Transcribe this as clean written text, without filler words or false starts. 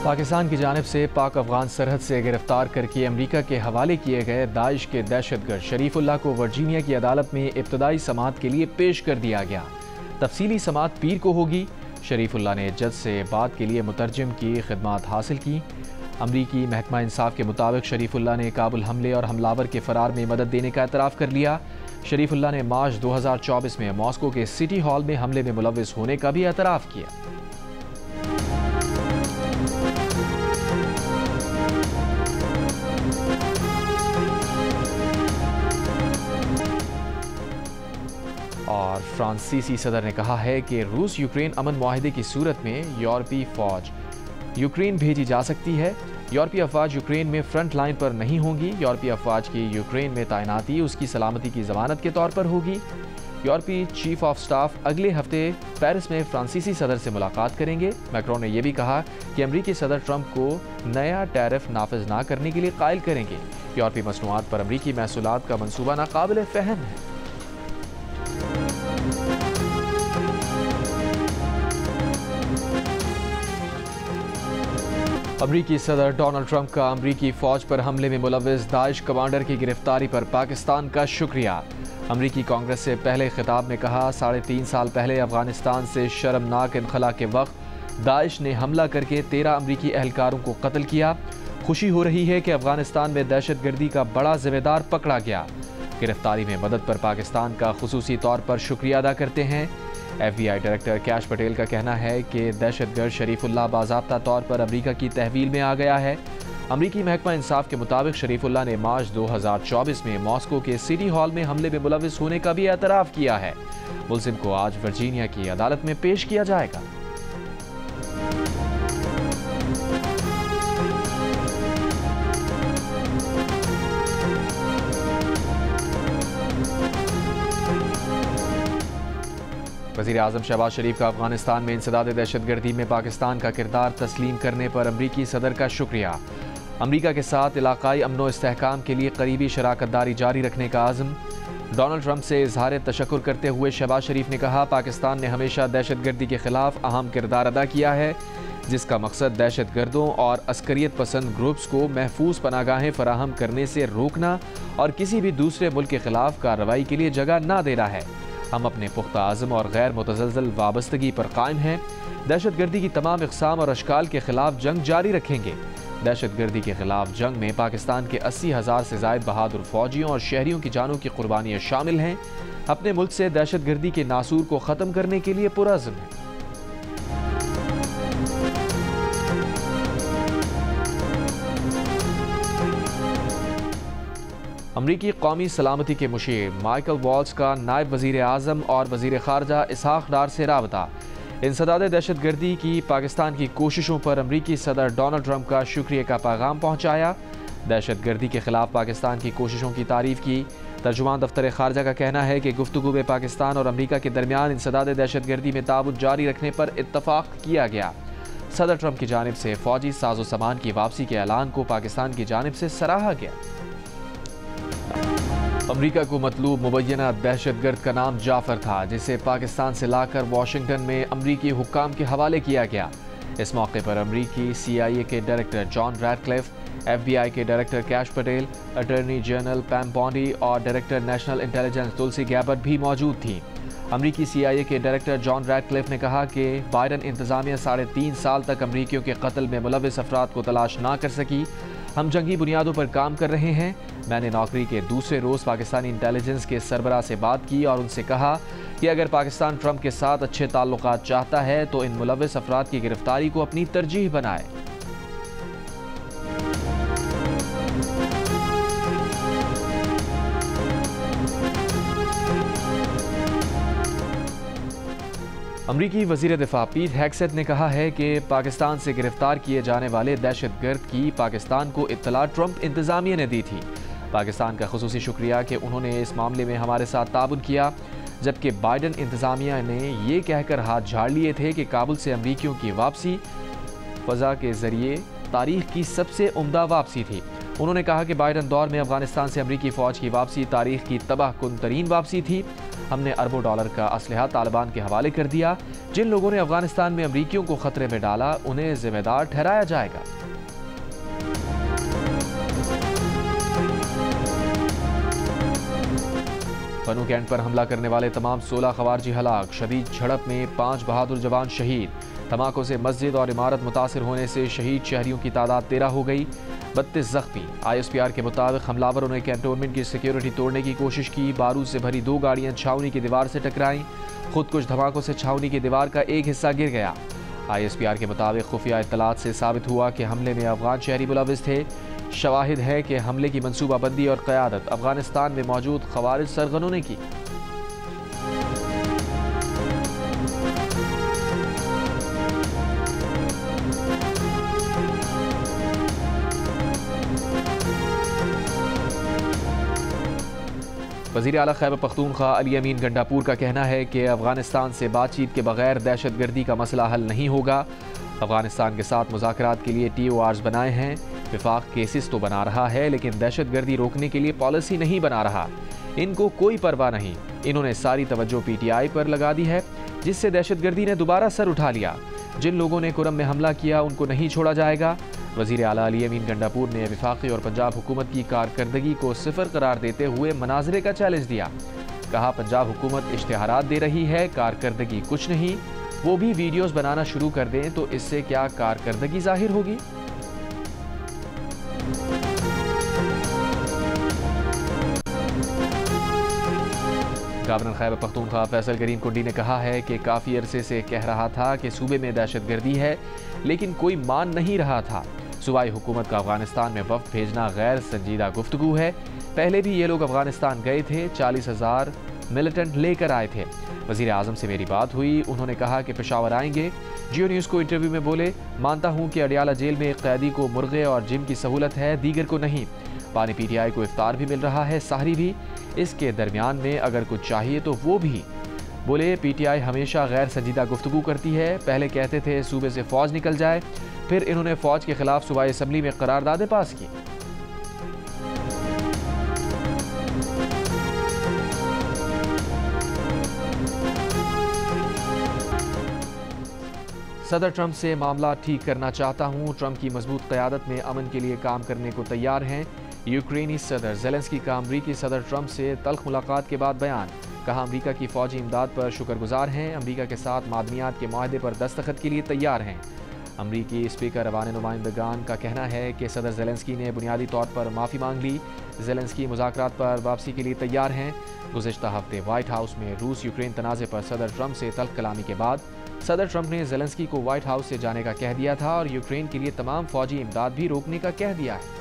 पाकिस्तान की जानिब से पाक अफगान सरहद से गिरफ्तार करके अमरीका के हवाले किए गए दाइश के दहशतगर्द शरीफुल्लाह को वर्जीनिया की अदालत में इब्तदाई समाअत के लिए पेश कर दिया गया। तफसीली समाअत पीर को होगी। शरीफुल्लाह ने जज से बात के लिए मुतरजम की खिदमात हासिल की। अमरीकी महकमा इंसाफ के मुताबिक शरीफुल्लाह ने काबुल हमले और हमलावर के फरार में मदद देने का एतराफ़ कर लिया। शरीफुल्लाह ने मार्च 2024 में मॉस्को के सिटी हॉल में हमले में मुलव्विस होने का भी एतराफ़ किया। और फ्रांसीसी सदर ने कहा है कि रूस यूक्रेन अमन मुआहिदे की सूरत में यूरोपीय फौज यूक्रेन भेजी जा सकती है। यूरोपीय अफवाज यूक्रेन में फ्रंट लाइन पर नहीं होंगी। यूरोपीय अफवाज की यूक्रेन में तैनाती उसकी सलामती की जमानत के तौर पर होगी। यूरोपीय चीफ ऑफ स्टाफ अगले हफ्ते पेरिस में फ्रांसीसी सदर से मुलाकात करेंगे। मैक्रोन ने यह भी कहा कि अमरीकी सदर ट्रंप को नया टैरिफ नाफिज ना करने के लिए कायल करेंगे। यूरोपीय मसनूआत पर अमरीकी महसूलात का मनसूबा नाकाबिल फहम है। अमरीकी सदर डोनाल्ड ट्रंप का अमरीकी फौज पर हमले में मुलव्विस दाइश कमांडर की गिरफ्तारी पर पाकिस्तान का शुक्रिया। अमरीकी कांग्रेस से पहले खिताब में कहा, 3.5 साल पहले अफगानिस्तान से शर्मनाक इनखला के वक्त दाइश ने हमला करके 13 अमरीकी एहलकारों को कत्ल किया। खुशी हो रही है कि अफगानिस्तान में दहशतगर्दी का बड़ा जिम्मेदार पकड़ा गया। गिरफ्तारी में मदद पर पाकिस्तान का खुसूसी तौर पर शुक्रिया अदा करते हैं। FBI डायरेक्टर कैश पटेल का कहना है कि दहशतगर्द शरीफुल्लाह बाज़ाब्ता तौर पर अमरीका की तहवील में आ गया है। अमरीकी महकमा इंसाफ के मुताबिक शरीफुल्लाह ने मार्च 2024 में मॉस्को के सिटी हॉल में हमले में मुलव्विस होने का भी एतराफ़ किया है। मुल्जिम को आज वर्जीनिया की अदालत में पेश किया जाएगा। वज़ीर-ए-आज़म शहबाज शरीफ का अफगानिस्तान में इंसदाद दहशतगर्दी में पाकिस्तान का किरदार तस्लीम करने पर अमरीकी सदर का शुक्रिया। अमरीका के साथ इलाकाई अमन व इस्तेहकाम के लिए करीबी शराकतदारी जारी रखने का आज़म। डोनाल्ड ट्रंप से इजहार तशक्कुर करते हुए शहबाज शरीफ ने कहा, पाकिस्तान ने हमेशा दहशतगर्दी के खिलाफ अहम किरदार अदा किया है, जिसका मकसद दहशतगर्दों और अस्करियत पसंद ग्रुप्स को महफूज पनागाहें फराहम करने से रोकना और किसी भी दूसरे मुल्क के खिलाफ कार्रवाई के लिए जगह न देना है। हम अपने पुख्ता आज़म और गैर मुतज़लज़ल वाबस्तगी पर कायम हैं। दहशतगर्दी की तमाम इक़साम और अशकाल के खिलाफ जंग जारी रखेंगे। दहशतगर्दी के खिलाफ जंग में पाकिस्तान के 80,000 से ज़ायद बहादुर फौजियों और शहरियों की जानों की कुर्बानियाँ शामिल हैं। अपने मुल्क से दहशतगर्दी के नासूर को ख़त्म करने के लिए पुरअज़्म है। अमरीकी कौमी सलामती के मुशीर माइकल वॉल्स का नायब वज़ीर आज़म और वज़ीर ख़ारजा इसहाक़ डार से राबता। इंसदाद दहशतगर्दी की पाकिस्तान की कोशिशों पर अमरीकी सदर डोनाल्ड ट्रंप का शुक्रिया का पैगाम पहुँचाया। दहशतगर्दी के खिलाफ पाकिस्तान की कोशिशों की तारीफ़ की। तर्जुमान दफ्तर ख़ारजा का कहना है कि गुफ्तगू में पाकिस्तान और अमरीका के दरमियान इंसदाद दहशतगर्दी में ताउन जारी रखने पर इत्तफ़ाक़ किया गया। सदर ट्रंप की जानिब से फ़ौजी साजो सामान की वापसी के ऐलान को पाकिस्तान की जानिब से सराहा गया। अमरीका को मतलूब मुबैना दहशतगर्द का नाम जाफर था, जिसे पाकिस्तान से लाकर वाशिंगटन में अमरीकी हुक्काम के हवाले किया गया। इस मौके पर अमरीकी CIA के डायरेक्टर जॉन रैडक्लिफ, FBI के director Kash Patel, attorney general Pam Bondi और director national intelligence Tulsi Gabbard भी मौजूद थी। अमरीकी CIA के डायरेक्टर जॉन रैडक्लिफ ने कहा कि बाइडन इंतजामिया 3.5 साल तक अमरीकियों के कत्ल में मुलव्विस अफराद को तलाश ना कर सकी। हम जंगी बुनियादों पर काम कर रहे हैं। मैंने नौकरी के दूसरे रोज़ पाकिस्तानी इंटेलिजेंस के सरबराह से बात की और उनसे कहा कि अगर पाकिस्तान ट्रंप के साथ अच्छे ताल्लुकात चाहता है तो इन मुलव्विस अफराद की गिरफ्तारी को अपनी तरजीह बनाए। अमरीकी वज़ीर दिफा पीट हेग्सेथ ने कहा है कि पाकिस्तान से गिरफ्तार किए जाने वाले दहशतगर्द की पाकिस्तान को इत्तला ट्रंप इंतज़ामिया ने दी थी। पाकिस्तान का खुसूसी शुक्रिया कि उन्होंने इस मामले में हमारे साथ ताउन किया, जबकि बाइडन इंतज़ामिया ने ये कहकर हाथ झाड़ लिए थे कि काबुल से अमरीकियों की वापसी फ़ज़ा के ज़रिए तारीख़ की सबसे उम्दा वापसी थी। उन्होंने कहा कि बाइडन दौर में अफगानिस्तान से अमरीकी फ़ौज की वापसी तारीख़ की तबाहकुन तरीन वापसी थी। हमने अरबों डॉलर का असलहा तालिबान के हवाले कर दिया। जिन लोगों ने अफगानिस्तान में अमरीकियों को खतरे में डाला उन्हें जिम्मेदार ठहराया जाएगा। बनू कैंट पर हमला करने वाले तमाम 16 खवारजी हलाक। शदीद झड़प में 5 बहादुर जवान शहीद। धमाकों से मस्जिद और इमारत मुतासिर होने से शहीद शहरियों की तादाद 13 हो गई। 32 जख्मी। ISPR के मुताबिक हमलावरों ने कैंटोनमेंट की सिक्योरिटी तोड़ने की कोशिश की। बारूद से भरी 2 गाड़ियां छावनी की दीवार से टकराईं। खुद कुछ धमाकों से छावनी की दीवार का एक हिस्सा गिर गया। ISPR के मुताबिक खुफिया इत्तलात से साबित हुआ कि हमले में अफगान शहरी मुलविस थे। शवाहिद है कि हमले की मनसूबाबंदी और क़यादत अफगानिस्तान में मौजूद खवारिज सरगनों ने की। वज़ीर आला खैबर पख्तूनख्वा अली अमीन गंडापुर का कहना है कि अफगानिस्तान से बातचीत के बगैर दहशतगर्दी का मसला हल नहीं होगा। अफगानिस्तान के साथ मुज़ाकरात के लिए TORs बनाए हैं। विफाक केसेस तो बना रहा है लेकिन दहशतगर्दी रोकने के लिए पॉलिसी नहीं बना रहा। इनको कोई परवाह नहीं। इन्होंने सारी तवज्जो PTI पर लगा दी है जिससे दहशतगर्दी ने दोबारा सर उठा लिया। जिन लोगों ने कुरम में हमला किया उनको नहीं छोड़ा जाएगा। वज़ीर आला अली अमीन गंडापुर ने वफाकी और पंजाब हुकूमत की कारकर्दगी को सिफर करार देते हुए मनाजरे का चैलेंज दिया। कहा पंजाब हुकूमत इश्तिहारात दे रही है, कारकर्दगी कुछ नहीं। वो भी वीडियोस बनाना शुरू कर दें तो इससे क्या कारकर्दगी जाहिर होगी। गवर्नर खैबर पख्तूनख्वा फैसल करीम कुंडी ने कहा है कि काफ़ी अरसे से कह रहा था कि सूबे में दहशतगर्दी है लेकिन कोई मान नहीं रहा था। सूबाई हुकूमत का अफगानिस्तान में वफ़द भेजना गैर संजीदा गुफ्तगू है। पहले भी ये लोग अफगानिस्तान गए थे, 40,000 मिलिटेंट लेकर आए थे। वज़ीर आज़म से मेरी बात हुई, उन्होंने कहा कि पेशावर आएंगे। जियो न्यूज़ को इंटरव्यू में बोले, मानता हूँ कि अडियाला जेल में एक कैदी को मुर्गे और जिम की सहूलत है, दीगर को नहीं। पानी PTI को इफ्तार भी मिल रहा है, सहरी भी। इसके दरमियान में अगर कुछ चाहिए तो वो भी। बोले PTI हमेशा गैर संजीदा गुफ्तगू करती है। पहले कहते थे सूबे से फ़ौज निकल जाए, फिर इन्होंने फ़ौज के खिलाफ सूबाई असम्बली में करारदादें पास की। सदर ट्रंप से मामला ठीक करना चाहता हूँ। ट्रंप की मजबूत क़यादत में अमन के लिए काम करने को तैयार हैं। यूक्रेनी सदर ज़ेलेंस्की का अमरीकी सदर ट्रंप से तल्ख मुलाकात के बाद बयान। कहा अमरीका की फ़ौजी इमदाद पर शुक्रगुजार हैं। अमरीका के साथ मादनियात के माहदे पर दस्तखत के लिए तैयार हैं। अमरीकी स्पीकर अवान नुमाइंदगान का कहना है कि सदर ज़ेलेंस्की ने बुनियादी तौर पर माफ़ी मांग ली। ज़ेलेंस्की मुज़ाकरात पर वापसी के लिए तैयार हैं। गुज़िश्ता हफ्ते वाइट हाउस में रूस यूक्रेन तनाज़े पर सदर ट्रंप से तल्ख कलामी के बाद सदर ट्रंप ने ज़ेलेंस्की को वाइट हाउस से जाने का कह दिया था और यूक्रेन के लिए तमाम फ़ौजी इमदाद भी रोकने का कह दिया है।